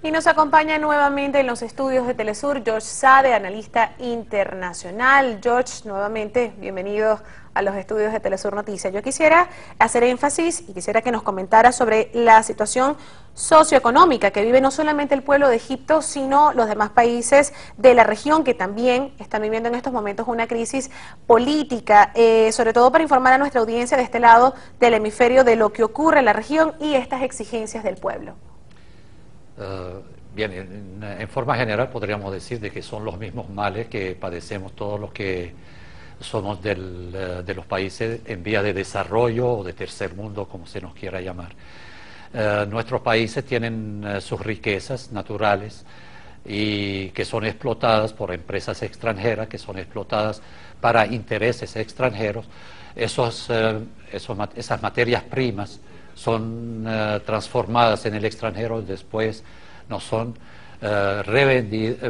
Y nos acompaña nuevamente en los estudios de Telesur George Sade, analista internacional. George, nuevamente, bienvenido a los estudios de Telesur Noticias. Yo quisiera hacer énfasis y quisiera que nos comentara sobre la situación socioeconómica que vive no solamente el pueblo de Egipto, sino los demás países de la región que también están viviendo en estos momentos una crisis política, sobre todo para informar a nuestra audiencia de este lado del hemisferio de lo que ocurre en la región y estas exigencias del pueblo. Bien, en forma general podríamos decir de que son los mismos males que padecemos todos los que somos de los países en vía de desarrollo o de tercer mundo, como se nos quiera llamar. Nuestros países tienen sus riquezas naturales y que son explotadas por empresas extranjeras, que son explotadas para intereses extranjeros. Esas materias primas son transformadas en el extranjero, después nos son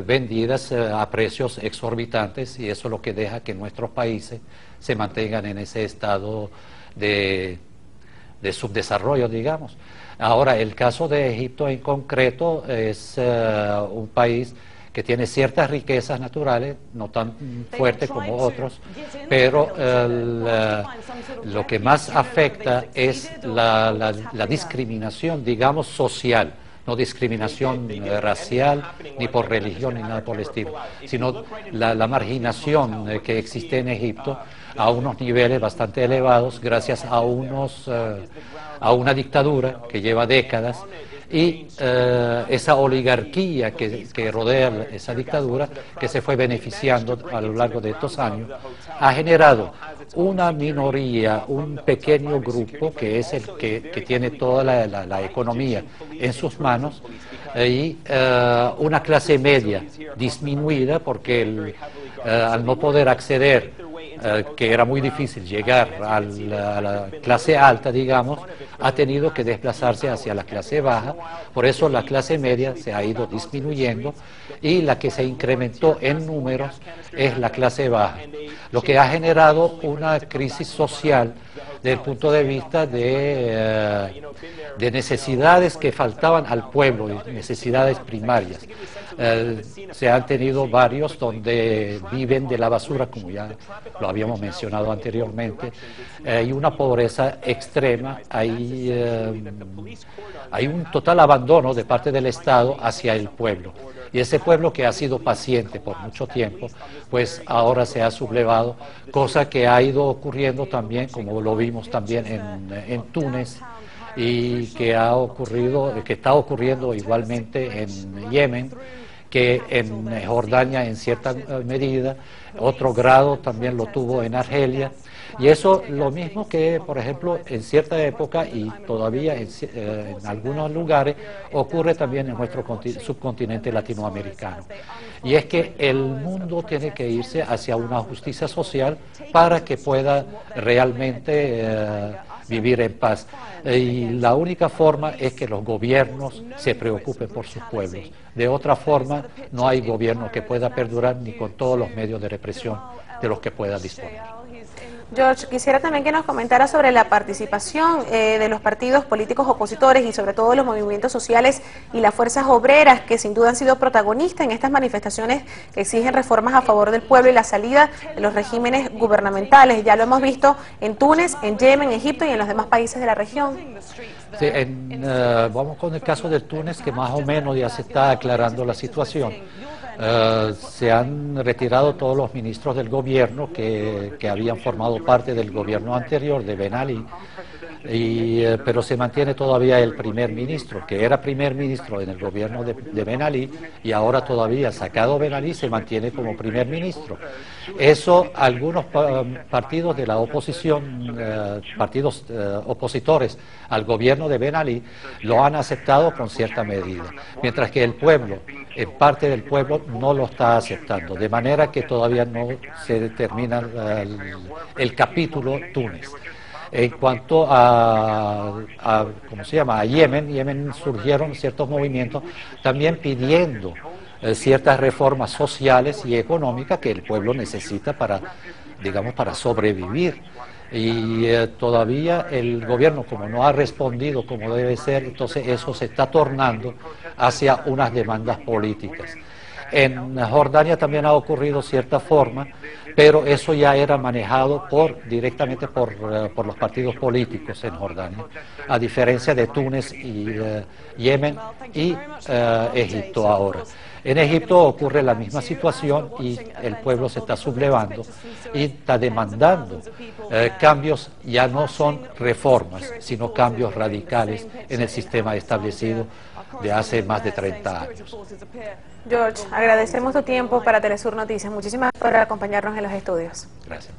vendidas a precios exorbitantes, y eso es lo que deja que nuestros países se mantengan en ese estado de subdesarrollo, digamos. Ahora, el caso de Egipto en concreto es un país que tiene ciertas riquezas naturales, no tan fuertes como otros, pero lo que más afecta es la discriminación, digamos, social, no discriminación racial, ni por religión, ni nada por el estilo, sino la marginación que existe en Egipto a unos niveles bastante elevados, gracias a una dictadura que lleva décadas, y esa oligarquía que rodea esa dictadura, que se fue beneficiando a lo largo de estos años, ha generado una minoría, un pequeño grupo que es el que tiene toda la economía en sus manos, y una clase media disminuida porque al no poder acceder, que era muy difícil llegar a la clase alta, digamos, ha tenido que desplazarse hacia la clase baja. Por eso la clase media se ha ido disminuyendo y la que se incrementó en números es la clase baja, lo que ha generado una crisis social desde el punto de vista de necesidades que faltaban al pueblo, necesidades primarias. Se han tenido varios donde viven de la basura, como ya lo habíamos mencionado anteriormente. Hay una pobreza extrema, hay un total abandono de parte del Estado hacia el pueblo. Y ese pueblo, que ha sido paciente por mucho tiempo, pues ahora se ha sublevado, cosa que ha ido ocurriendo también, como lo vimos también en Túnez, y que está ocurriendo igualmente en Yemen, que en Jordania en cierta medida, otro grado también lo tuvo en Argelia, y eso lo mismo que, por ejemplo, en cierta época y todavía en algunos lugares ocurre también en nuestro subcontinente latinoamericano. Y es que el mundo tiene que irse hacia una justicia social para que pueda realmente vivir en paz. Y la única forma es que los gobiernos se preocupen por sus pueblos. De otra forma, no hay gobierno que pueda perdurar, ni con todos los medios de represión de los que pueda disponer. George, quisiera también que nos comentara sobre la participación de los partidos políticos opositores y sobre todo los movimientos sociales y las fuerzas obreras, que sin duda han sido protagonistas en estas manifestaciones que exigen reformas a favor del pueblo y la salida de los regímenes gubernamentales. Ya lo hemos visto en Túnez, en Yemen, en Egipto y en los demás países de la región. Sí, vamos con el caso de Túnez, que más o menos ya se está aclarando la situación. Se han retirado todos los ministros del gobierno que habían formado parte del gobierno anterior de Ben Ali, pero se mantiene todavía el primer ministro, que era primer ministro en el gobierno de Ben Ali, y ahora todavía sacado Ben Ali se mantiene como primer ministro. Eso algunos partidos de la oposición, partidos opositores al gobierno de Ben Ali, lo han aceptado con cierta medida, mientras que el pueblo, en parte del pueblo, no lo está aceptando, de manera que todavía no se determina el capítulo Túnez. En cuanto ¿cómo se llama?, a Yemen surgieron ciertos movimientos también pidiendo ciertas reformas sociales y económicas que el pueblo necesita para, digamos, para sobrevivir. Y todavía el gobierno, como no ha respondido como debe ser, entonces eso se está tornando hacia unas demandas políticas. En Jordania también ha ocurrido cierta forma, pero eso ya era manejado directamente por los partidos políticos en Jordania, a diferencia de Túnez y Yemen y Egipto ahora. En Egipto ocurre la misma situación y el pueblo se está sublevando y está demandando cambios, ya no son reformas, sino cambios radicales en el sistema establecido de hace más de 30 años. George, agradecemos tu tiempo para Telesur Noticias. Muchísimas gracias por acompañarnos en los estudios. Gracias.